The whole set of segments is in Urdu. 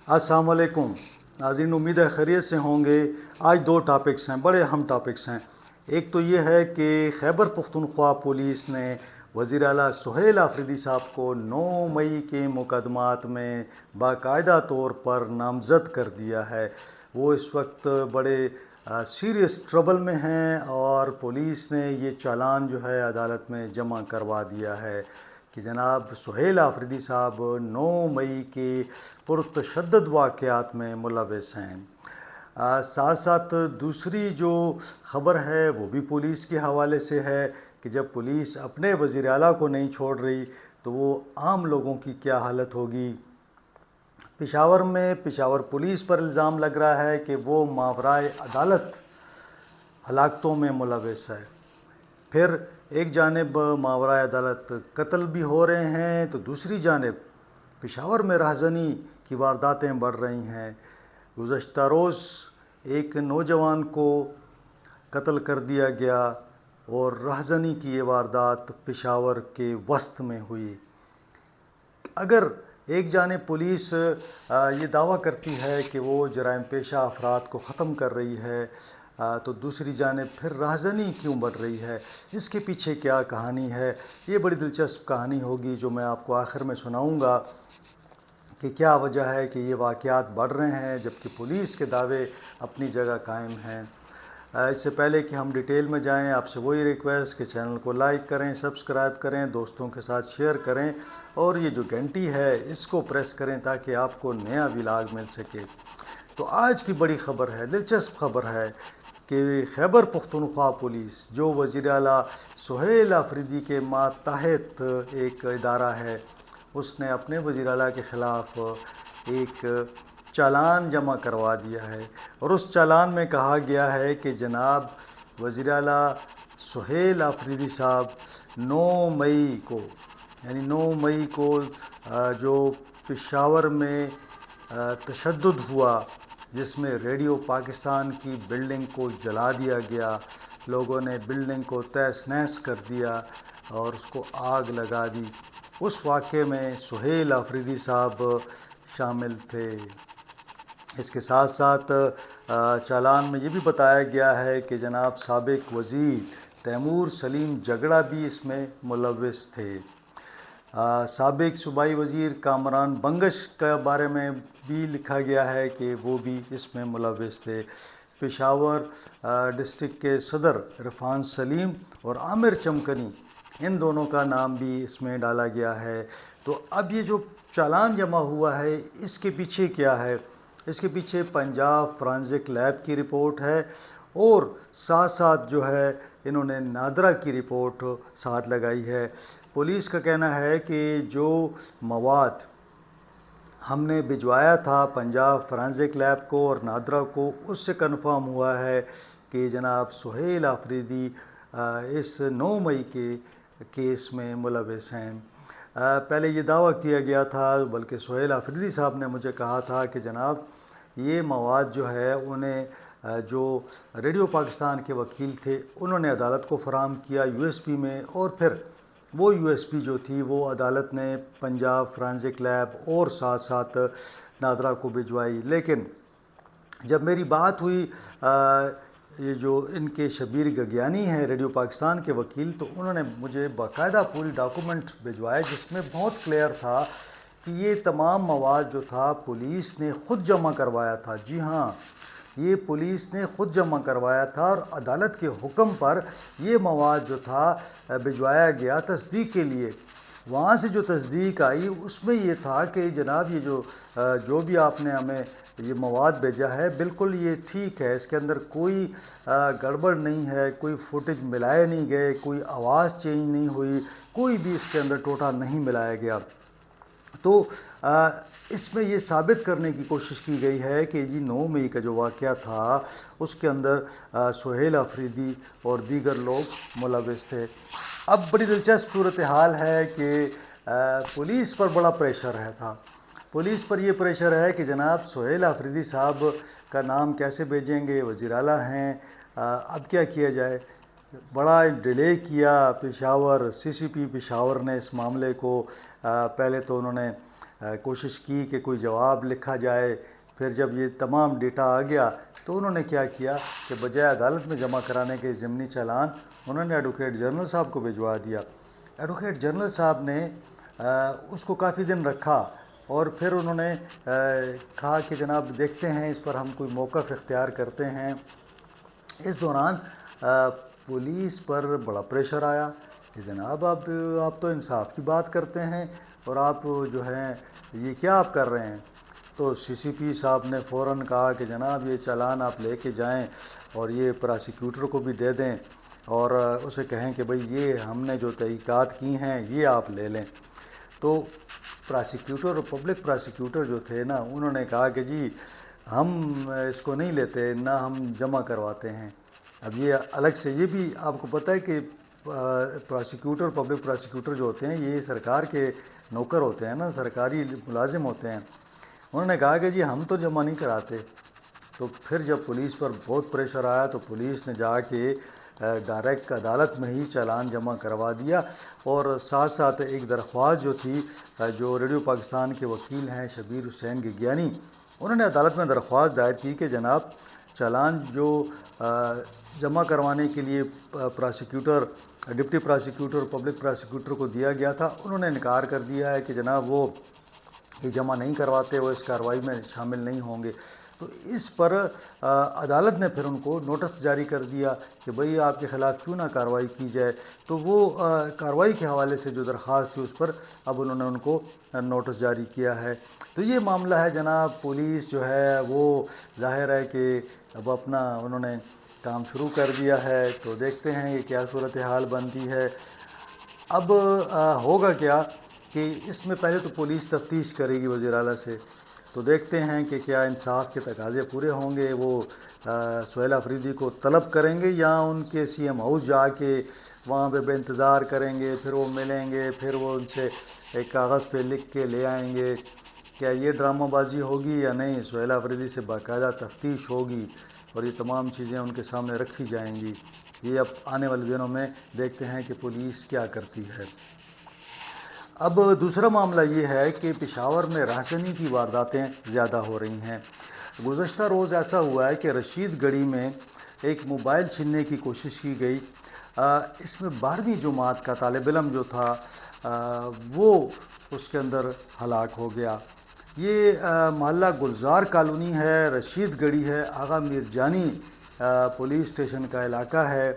السلام علیکم ناظرین، امید ہے خیریت سے ہوں گے۔ آج دو ٹاپکس ہیں، بڑے اہم ٹاپکس ہیں۔ ایک تو یہ ہے کہ خیبر پختونخوا پولیس نے وزیر اعلیٰ سہیل آفریدی صاحب کو 9 مئی کے مقدمات میں باقاعدہ طور پر نامزد کر دیا ہے۔ وہ اس وقت بڑے سیریس ٹربل میں ہیں اور پولیس نے یہ چالان جو ہے عدالت میں جمع کروا دیا ہے کہ جناب سہیل آفریدی صاحب 9 مئی کے پرتشدد واقعات میں ملوث ہیں۔ ساتھ ساتھ دوسری جو خبر ہے وہ بھی پولیس کے حوالے سے ہے کہ جب پولیس اپنے وزیر اعلیٰ کو نہیں چھوڑ رہی تو وہ عام لوگوں کی کیا حالت ہوگی۔ پشاور میں پشاور پولیس پر الزام لگ رہا ہے کہ وہ ماورائے عدالت ہلاکتوں میں ملوث ہے۔ پھر ایک جانب ماورائے عدالت قتل بھی ہو رہے ہیں تو دوسری جانب پشاور میں رہزنی کی وارداتیں بڑھ رہی ہیں۔ گزشتہ روز ایک نوجوان کو قتل کر دیا گیا اور رہزنی کی یہ واردات پشاور کے وسط میں ہوئی۔ اگر ایک جانب پولیس یہ دعویٰ کرتی ہے کہ وہ جرائم پیشہ افراد کو ختم کر رہی ہے تو دوسری جانب پھر رہزنی کیوں بڑھ رہی ہے؟ اس کے پیچھے کیا کہانی ہے؟ یہ بڑی دلچسپ کہانی ہوگی جو میں آپ کو آخر میں سناؤں گا کہ کیا وجہ ہے کہ یہ واقعات بڑھ رہے ہیں جبکہ پولیس کے دعوے اپنی جگہ قائم ہیں۔ اس سے پہلے کہ ہم ڈیٹیل میں جائیں، آپ سے وہی ریکویسٹ کہ چینل کو لائک کریں، سبسکرائب کریں، دوستوں کے ساتھ شیئر کریں اور یہ جو گھنٹی ہے اس کو پریس کریں تاکہ آپ کو نیا ولاگ مل سکے۔ تو آج کی بڑی خبر ہے، دلچسپ خبر ہے کہ خیبر پختونخوا پولیس جو وزیر اعلیٰ سہیل آفریدی کے ماتحت ایک ادارہ ہے، اس نے اپنے وزیر اعلیٰ کے خلاف ایک چالان جمع کروا دیا ہے اور اس چالان میں کہا گیا ہے کہ جناب وزیر اعلیٰ سہیل آفریدی صاحب 9 مئی کو یعنی 9 مئی کو جو پشاور میں تشدد ہوا جس میں ریڈیو پاکستان کی بلڈنگ کو جلا دیا گیا، لوگوں نے بلڈنگ کو تہس نہس کر دیا اور اس کو آگ لگا دی، اس واقعے میں سہیل آفریدی صاحب شامل تھے۔ اس کے ساتھ ساتھ چالان میں یہ بھی بتایا گیا ہے کہ جناب سابق وزیر تیمور سلیم جگڑا بھی اس میں ملوث تھے۔ سابق صوبائی وزیر کامران بنگش کے بارے میں بھی لکھا گیا ہے کہ وہ بھی اس میں ملوث تھے۔ پشاور ڈسٹرکٹ کے صدر عرفان سلیم اور عامر چمکنی، ان دونوں کا نام بھی اس میں ڈالا گیا ہے۔ تو اب یہ جو چالان جمع ہوا ہے اس کے پیچھے کیا ہے؟ اس کے پیچھے پنجاب فرانزک لیب کی رپورٹ ہے اور ساتھ ساتھ جو ہے انہوں نے نادرا کی رپورٹ ساتھ لگائی ہے۔ پولیس کا کہنا ہے کہ جو مواد ہم نے بھجوایا تھا پنجاب فرانزک لیب کو اور نادرا کو، اس سے کنفرم ہوا ہے کہ جناب سہیل آفریدی اس 9 مئی کے کیس میں ملوث ہیں۔ پہلے یہ دعویٰ کیا گیا تھا، بلکہ سہیل آفریدی صاحب نے مجھے کہا تھا کہ جناب یہ مواد جو ہے انہیں جو ریڈیو پاکستان کے وکیل تھے انہوں نے عدالت کو فراہم کیا یو ایس پی میں، اور پھر وہ یو ایس پی جو تھی وہ عدالت نے پنجاب فرانزک لیب اور ساتھ ساتھ نادرا کو بھجوائی۔ لیکن جب میری بات ہوئی یہ جو ان کے شبیر گگیانی ہیں ریڈیو پاکستان کے وکیل، تو انہوں نے مجھے باقاعدہ پوری ڈاکومنٹ بھجوایا جس میں بہت کلیئر تھا کہ یہ تمام مواد جو تھا پولیس نے خود جمع کروایا تھا۔ جی ہاں، یہ پولیس نے خود جمع کروایا تھا اور عدالت کے حکم پر یہ مواد جو تھا بھجوایا گیا تصدیق کے لیے۔ وہاں سے جو تصدیق آئی اس میں یہ تھا کہ جناب یہ جو بھی آپ نے ہمیں یہ مواد بھیجا ہے بالکل یہ ٹھیک ہے، اس کے اندر کوئی گڑبڑ نہیں ہے، کوئی فوٹیج ملائے نہیں گئے، کوئی آواز چینج نہیں ہوئی، کوئی بھی اس کے اندر ٹوٹا نہیں ملایا گیا۔ تو اس میں یہ ثابت کرنے کی کوشش کی گئی ہے کہ جی 9 مئی کا جو واقعہ تھا اس کے اندر سہیل آفریدی اور دیگر لوگ ملوث تھے۔ اب بڑی دلچسپ صورتحال ہے کہ پولیس پر بڑا پریشر ہے تھا۔ پولیس پر یہ پریشر ہے کہ جناب سہیل آفریدی صاحب کا نام کیسے بھیجیں گے، وزیر اعلیٰ ہیں، اب کیا کیا جائے۔ بڑا ڈیلے کیا پشاور سی سی پی پشاور نے اس معاملے کو۔ پہلے تو انہوں نے کوشش کی کہ کوئی جواب لکھا جائے. پھر جب یہ تمام ڈیٹا آ گیا تو انہوں نے کیا کیا کہ بجائے عدالت میں جمع کرانے کے ضمنی چالان انہوں نے ایڈوکیٹ جنرل صاحب کو بھجوا دیا. ایڈوکیٹ جنرل صاحب نے اس کو کافی دن رکھا اور پھر انہوں نے کہا کہ جناب دیکھتے ہیں اس پر ہم کوئی موقف اختیار کرتے ہیں. اس دوران پولیس پر بڑا پریشر آیا کہ جناب آپ تو انصاف کی بات کرتے ہیں اور آپ جو ہیں یہ کیا آپ کر رہے ہیں. تو سی سی پی صاحب نے فوراً کہا کہ جناب یہ چالان آپ لے کے جائیں اور یہ پراسیکیوٹر کو بھی دے دیں اور اسے کہیں کہ بھئی یہ ہم نے جو تحقیقات کی ہیں یہ آپ لے لیں. تو پراسیکیوٹر اور پبلک پراسیکیوٹر جو تھے نا انہوں نے کہا کہ جی ہم اس کو نہیں لیتے نہ ہم جمع کرواتے ہیں. اب یہ الگ سے یہ بھی آپ کو پتہ ہے کہ پراسیکیوٹر پبلک پراسیکیوٹر جو ہوتے ہیں یہ سرکار کے نوکر ہوتے ہیں نا, سرکاری ملازم ہوتے ہیں. انہوں نے کہا کہ جی ہم تو جمع نہیں کراتے. تو پھر جب پولیس پر بہت پریشر آیا تو پولیس نے جا کے ڈائریکٹ عدالت میں ہی چالان جمع کروا دیا اور ساتھ ساتھ ایک درخواست جو تھی جو ریڈیو پاکستان کے وکیل ہیں شبیر حسین گگیانی انہوں نے عدالت میں درخواست دائر کی کہ جناب چالان جو جمع کروانے کے لیے prosecutor deputy prosecutor public prosecutor کو دیا گیا تھا انہوں نے انکار کر دیا ہے کہ جناب وہ یہ جمع نہیں کرواتے, وہ اس کارروائی میں شامل نہیں ہوں گے. تو اس پر عدالت نے پھر ان کو نوٹس جاری کر دیا کہ بھئی آپ کے خلاف کیوں نہ کارروائی کی جائے. تو وہ کارروائی کے حوالے سے جو درخواست تھی اس پر اب انہوں نے ان کو نوٹس جاری کیا ہے. تو یہ معاملہ ہے جناب. پولیس جو ہے وہ ظاہر ہے کہ اب اپنا انہوں نے کام شروع کر دیا ہے. تو دیکھتے ہیں یہ کیا صورتحال بنتی ہے. اب ہوگا کیا کہ اس میں پہلے تو پولیس تفتیش کرے گی وزیر اعلیٰ سے. تو دیکھتے ہیں کہ کیا انصاف کے تقاضے پورے ہوں گے, وہ سہیل آفریدی کو طلب کریں گے یا ان کے سی ایم ہاؤس جا کے وہاں پہ بے انتظار کریں گے, پھر وہ ملیں گے, پھر وہ ان سے ایک کاغذ پہ لکھ کے لے آئیں گے. کیا یہ ڈرامہ بازی ہوگی یا نہیں؟ سہیل آفریدی سے باقاعدہ تفتیش ہوگی اور یہ تمام چیزیں ان کے سامنے رکھی جائیں گی. یہ اب آنے والے دنوں میں دیکھتے ہیں کہ پولیس کیا کرتی ہے. اب دوسرا معاملہ یہ ہے کہ پشاور میں رہزنی کی وارداتیں زیادہ ہو رہی ہیں. گزشتہ روز ایسا ہوا ہے کہ رشید گڑھی میں ایک موبائل چھیننے کی کوشش کی گئی. اس میں 12ویں جماعت کا طالب علم جو تھا وہ اس کے اندر ہلاک ہو گیا. یہ محلہ گلزار کالونی ہے, رشید گڑھی ہے, آغا میر جانی پولیس اسٹیشن کا علاقہ ہے.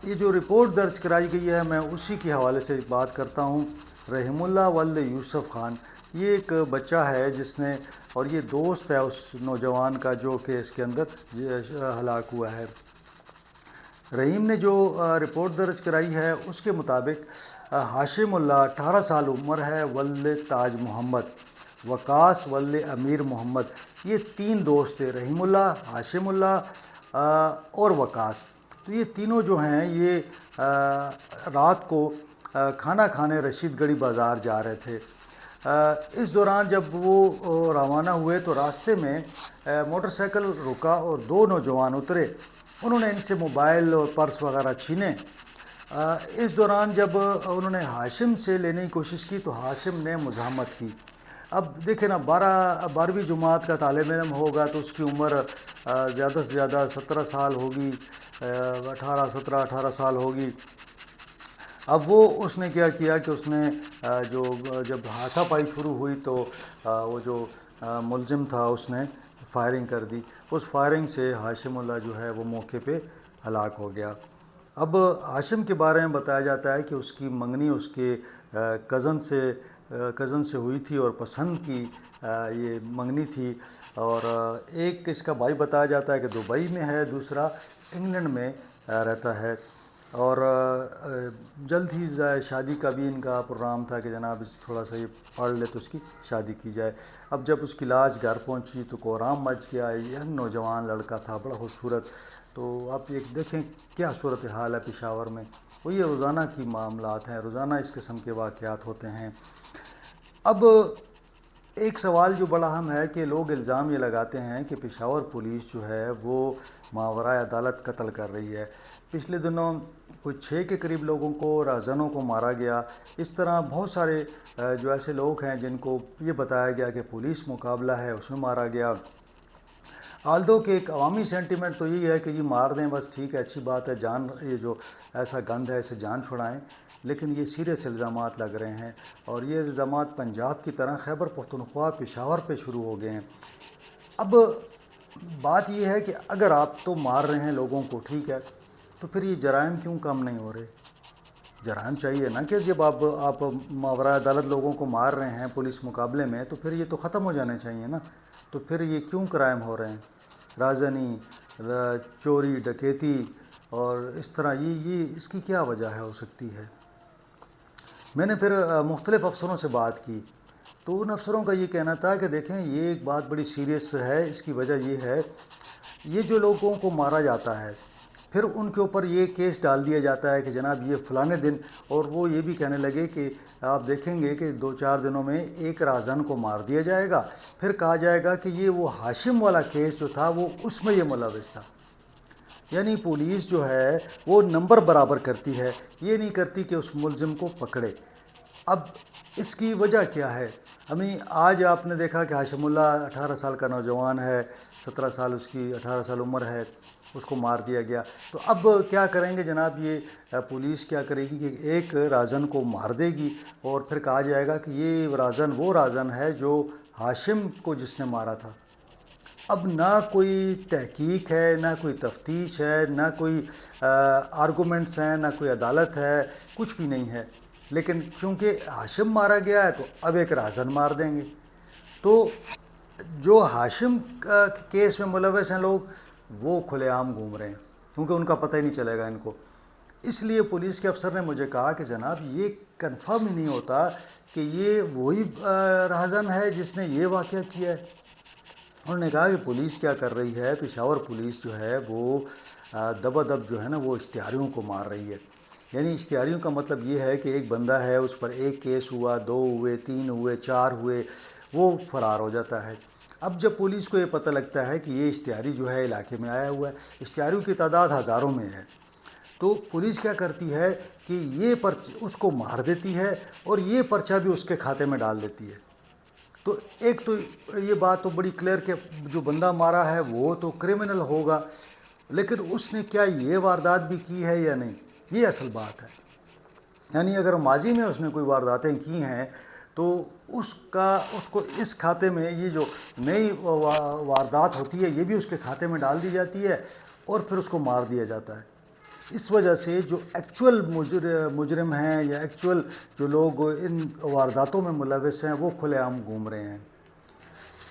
یہ جو رپورٹ درج کرائی گئی ہے میں اسی کے حوالے سے بات کرتا ہوں. رحیم اللہ ولد یوسف خان یہ ایک بچہ ہے جس نے اور یہ دوست ہے اس نوجوان کا جو کہ اس کے اندر ہلاک ہوا ہے. رحیم نے جو رپورٹ درج کرائی ہے اس کے مطابق ہاشم اللہ 18 سال عمر ہے, ولد تاج محمد, وقاص ولد امیر محمد. یہ 3 دوست تھے, رحیم اللہ, ہاشم اللہ اور وقاص. تو یہ تینوں جو ہیں یہ رات کو کھانا کھانے رشید گڑھی بازار جا رہے تھے. اس دوران جب وہ روانہ ہوئے تو راستے میں موٹر سائیکل رکا اور 2 نوجوان اترے. انہوں نے ان سے موبائل اور پرس وغیرہ چھینے. اس دوران جب انہوں نے ہاشم سے لینے کی کوشش کی تو ہاشم نے مزاحمت کی. اب دیکھیں نا 12ویں جماعت کا طالب علم ہوگا تو اس کی عمر زیادہ سے زیادہ 17 سال ہوگی, 18 سال ہوگی. اب وہ اس نے کیا کیا کہ اس نے جب ہاتھا پائی شروع ہوئی تو وہ جو ملزم تھا اس نے فائرنگ کر دی. اس فائرنگ سے ہاشم اللہ جو ہے وہ موقع پہ ہلاک ہو گیا. اب ہاشم کے بارے میں بتایا جاتا ہے کہ اس کی منگنی اس کے کزن سے ہوئی تھی اور پسند کی یہ منگنی تھی. اور ایک اس کا بھائی بتایا جاتا ہے کہ دبئی میں ہے, دوسرا انگلینڈ میں رہتا ہے. اور جلد ہی شادی کا بھی ان کا پروگرام تھا کہ جناب تھوڑا سا یہ پڑھ لے تو اس کی شادی کی جائے. اب جب اس کی لاش گھر پہنچی تو کوہرام مچ گیا. یہ نوجوان لڑکا تھا بڑا خوبصورت. تو آپ یہ دیکھیں کیا صورتحال ہے پشاور میں. وہ یہ روزانہ کی معاملات ہیں, روزانہ اس قسم کے واقعات ہوتے ہیں. اب ایک سوال جو بڑا اہم ہے کہ لوگ الزام یہ لگاتے ہیں کہ پشاور پولیس جو ہے وہ ماوراء عدالت قتل کر رہی ہے. پچھلے دنوں کوئی 6 کے قریب لوگوں کو راہزنوں کو مارا گیا۔ اس طرح بہت سارے جو ایسے لوگ ہیں جن کو یہ بتایا گیا کہ پولیس مقابلہ ہے اس میں مارا گیا۔ آلدو کہ ایک عوامی سینٹیمنٹ تو یہی ہے کہ جی مار دیں بس، ٹھیک ہے، اچھی بات ہے، جان یہ جو ایسا گند ہے اسے جان چھڑائیں، لیکن یہ سیریس الزامات لگ رہے ہیں، اور یہ الزامات پنجاب کی طرح خیبر پختونخوا پشاور پہ شروع ہو گئے ہیں۔ اب بات یہ ہے کہ اگر آپ تو مار رہے ہیں لوگوں کو، ٹھیک ہے، تو پھر یہ جرائم کیوں کم نہیں ہو رہے؟ جرائم چاہیے نا کہ جب آپ ماوراء عدالت لوگوں کو مار رہے ہیں پولیس مقابلے میں، تو پھر یہ تو ختم ہو جانے چاہیے نا، تو پھر یہ کیوں کرائم ہو رہے ہیں؟ رازنی، چوری ڈکیتی اور اس طرح یہ اس کی کیا وجہ ہو سکتی ہے؟ میں نے پھر مختلف افسروں سے بات کی، تو ان افسروں کا یہ کہنا تھا کہ دیکھیں یہ ایک بات بڑی سیریس ہے، اس کی وجہ یہ ہے، یہ جو لوگوں کو مارا جاتا ہے پھر ان کے اوپر یہ کیس ڈال دیا جاتا ہے کہ جناب یہ فلانے دن، اور وہ یہ بھی کہنے لگے کہ آپ دیکھیں گے کہ 2-4 دنوں میں ایک راہزن کو مار دیا جائے گا، پھر کہا جائے گا کہ یہ وہ ہاشم والا کیس جو تھا وہ اس میں یہ ملوث تھا۔ یعنی پولیس جو ہے وہ نمبر برابر کرتی ہے، یہ نہیں کرتی کہ اس ملزم کو پکڑے۔ اب اس کی وجہ کیا ہے؟ ہمیں آج آپ نے دیکھا کہ ہاشم اللہ 18 سال کا نوجوان ہے، 17 سال اس کی 18 سال عمر ہے، اس کو مار دیا گیا۔ تو اب کیا کریں گے جناب، یہ پولیس کیا کرے گی کہ ایک راہزن کو مار دے گی اور پھر کہا جائے گا کہ یہ راہزن وہ راہزن ہے جو ہاشم کو جس نے مارا تھا۔ اب نہ کوئی تحقیق ہے، نہ کوئی تفتیش ہے، نہ کوئی آرگومنٹس ہیں، نہ کوئی عدالت ہے، کچھ بھی نہیں ہے، لیکن چونکہ ہاشم مارا گیا ہے تو اب ایک راہزن مار دیں گے۔ تو جو ہاشم کیس میں ملوث ہیں لوگ وہ کھلے عام گھوم رہے ہیں، کیونکہ ان کا پتہ ہی نہیں چلے گا ان کو۔ اس لیے پولیس کے افسر نے مجھے کہا کہ جناب یہ کنفرم ہی نہیں ہوتا کہ یہ وہی راہزن ہے جس نے یہ واقعہ کیا ہے۔ انہوں نے کہا کہ پولیس کیا کر رہی ہے، پشاور پولیس جو ہے وہ دبادب جو ہے نا وہ اشتہاریوں کو مار رہی ہے۔ یعنی اشتہاریوں کا مطلب یہ ہے کہ ایک بندہ ہے، اس پر ایک کیس ہوا، 2 ہوئے، 3 ہوئے، 4 ہوئے، وہ فرار ہو جاتا ہے۔ اب جب پولیس کو یہ پتہ لگتا ہے کہ یہ اشتہاری جو ہے علاقے میں آیا ہوا ہے، اشتہاریوں کی تعداد ہزاروں میں ہے، تو پولیس کیا کرتی ہے کہ یہ اس کو مار دیتی ہے اور یہ پرچہ بھی اس کے کھاتے میں ڈال دیتی ہے۔ تو ایک تو یہ بات تو بڑی کلیئر کہ جو بندہ مارا ہے وہ تو کرمنل ہوگا، لیکن اس نے کیا یہ واردات بھی کی ہے یا نہیں، یہ اصل بات ہے۔ یعنی اگر ماضی میں اس نے کوئی وارداتیں کی ہیں تو اس کو اس کھاتے میں یہ جو نئی واردات ہوتی ہے یہ بھی اس کے کھاتے میں ڈال دی جاتی ہے اور پھر اس کو مار دیا جاتا ہے۔ اس وجہ سے جو ایکچول مجرم ہیں یا ایکچول جو لوگ ان وارداتوں میں ملوث ہیں وہ کھلے عام گھوم رہے ہیں۔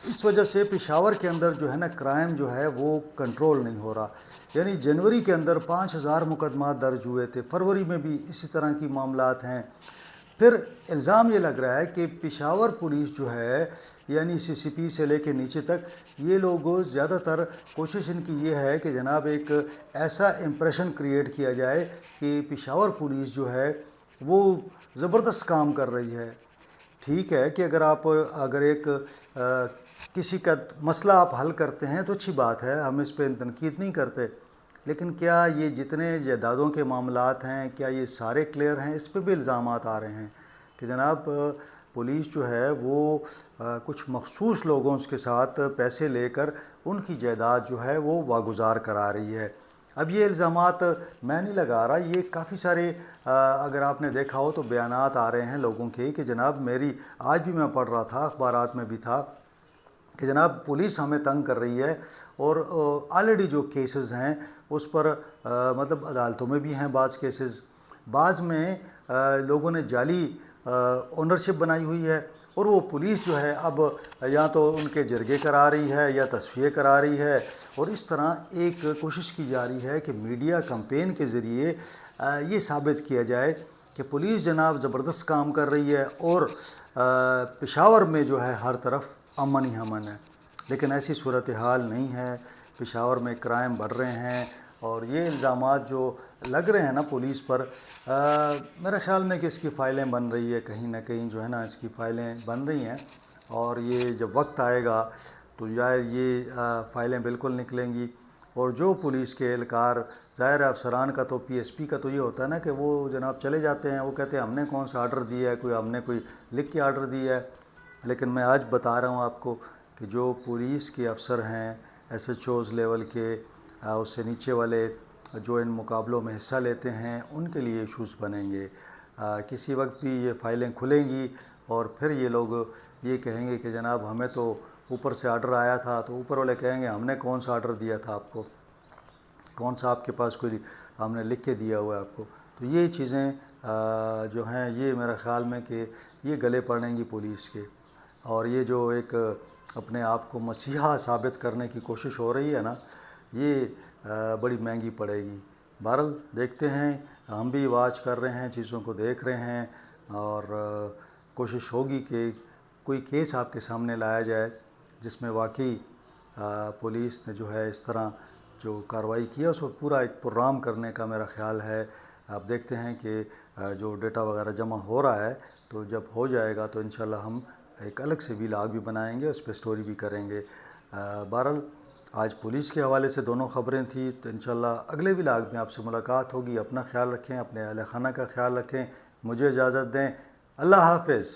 اس وجہ سے پشاور کے اندر جو ہے نا کرائم جو ہے وہ کنٹرول نہیں ہو رہا۔ یعنی جنوری کے اندر 5000 مقدمات درج ہوئے تھے، فروری میں بھی اسی طرح کی معاملات ہیں۔ پھر الزام یہ لگ رہا ہے کہ پشاور پولیس جو ہے یعنی سی سی پی سے لے کے نیچے تک یہ لوگ زیادہ تر کوشش ان کی یہ ہے کہ جناب ایک ایسا امپریشن کریٹ کیا جائے کہ پشاور پولیس جو ہے وہ زبردست کام کر رہی ہے۔ ٹھیک ہے کہ اگر ایک کسی کا مسئلہ آپ حل کرتے ہیں تو اچھی بات ہے، ہم اس پہ تنقید نہیں کرتے، لیکن کیا یہ جتنے جائیدادوں کے معاملات ہیں کیا یہ سارے کلیئر ہیں؟ اس پہ بھی الزامات آ رہے ہیں کہ جناب پولیس جو ہے وہ کچھ مخصوص لوگوں کے ساتھ پیسے لے کر ان کی جائیداد جو ہے وہ واگزار کرا رہی ہے۔ اب یہ الزامات میں نہیں لگا رہا، یہ کافی سارے اگر آپ نے دیکھا ہو تو بیانات آ رہے ہیں لوگوں کے کہ جناب آج بھی میں پڑھ رہا تھا، اخبارات میں بھی تھا کہ جناب پولیس ہمیں تنگ کر رہی ہے، اور آلریڈی جو کیسز ہیں اس پر مطلب عدالتوں میں بھی ہیں بعض کیسز، بعض میں لوگوں نے جعلی اونرشپ بنائی ہوئی ہے، اور وہ پولیس جو ہے اب یا تو ان کے جرگے کرا رہی ہے یا تصفیے کرا رہی ہے، اور اس طرح ایک کوشش کی جا رہی ہے کہ میڈیا کمپین کے ذریعے یہ ثابت کیا جائے کہ پولیس جناب زبردست کام کر رہی ہے اور پشاور میں جو ہے ہر طرف امن ہی امن ہے، لیکن ایسی صورتحال نہیں ہے۔ پشاور میں کرائم بڑھ رہے ہیں، اور یہ الزامات جو لگ رہے ہیں نا پولیس پر، میرے خیال میں کہ اس کی فائلیں بن رہی ہے کہیں نہ کہیں جو ہے نا، اس کی فائلیں بن رہی ہیں، اور یہ جب وقت آئے گا تو یہ فائلیں بالکل نکلیں گی، اور جو پولیس کے اہلکار ظاہر ہے افسران کا تو پی ایس پی کا تو یہ ہوتا ہے نا کہ وہ جناب چلے جاتے ہیں، وہ کہتے ہیں ہم نے کون سا آرڈر دیا ہے، ہم نے کوئی لکھ کے آرڈر دیا ہے. لیکن میں آج بتا رہا ہوں آپ کو کہ جو پولیس کے افسر ہیں، ایس ایچ اوز لیول کے، اس سے نیچے والے جو ان مقابلوں میں حصہ لیتے ہیں، ان کے لیے ایشوز بنیں گے. کسی وقت بھی یہ فائلیں کھلیں گی اور پھر یہ لوگ یہ کہیں گے کہ جناب ہمیں تو اوپر سے آرڈر آیا تھا، تو اوپر والے کہیں گے ہم نے کون سا آرڈر دیا تھا آپ کو، کون سا آپ کے پاس کوئی ہم نے لکھ کے دیا ہوا ہے آپ کو. تو یہ چیزیں جو ہیں یہ میرا خیال میں کہ یہ گلے پڑیں گی پولیس کے، اور یہ جو ایک اپنے آپ کو مسیحا ثابت کرنے کی کوشش ہو رہی ہے نا، یہ بڑی مہنگی پڑے گی. بہرحال دیکھتے ہیں، ہم بھی واچ کر رہے ہیں، چیزوں کو دیکھ رہے ہیں، اور کوشش ہوگی کہ کوئی کیس آپ کے سامنے لایا جائے جس میں واقعی پولیس نے جو ہے اس طرح جو کارروائی کی ہے اس کو پورا ایک پروگرام کرنے کا میرا خیال ہے. آپ دیکھتے ہیں کہ جو ڈیٹا وغیرہ جمع ہو رہا ہے، تو جب ہو جائے گا تو انشاءاللہ ہم ایک الگ سے ویلاگ بھی بنائیں گے، اس پہ سٹوری بھی کریں گے. بہرحال آج پولیس کے حوالے سے دونوں خبریں تھیں، تو انشاءاللہ اگلے ویلاگ میں آپ سے ملاقات ہوگی. اپنا خیال رکھیں، اپنے اہل خانہ کا خیال رکھیں. مجھے اجازت دیں. اللہ حافظ.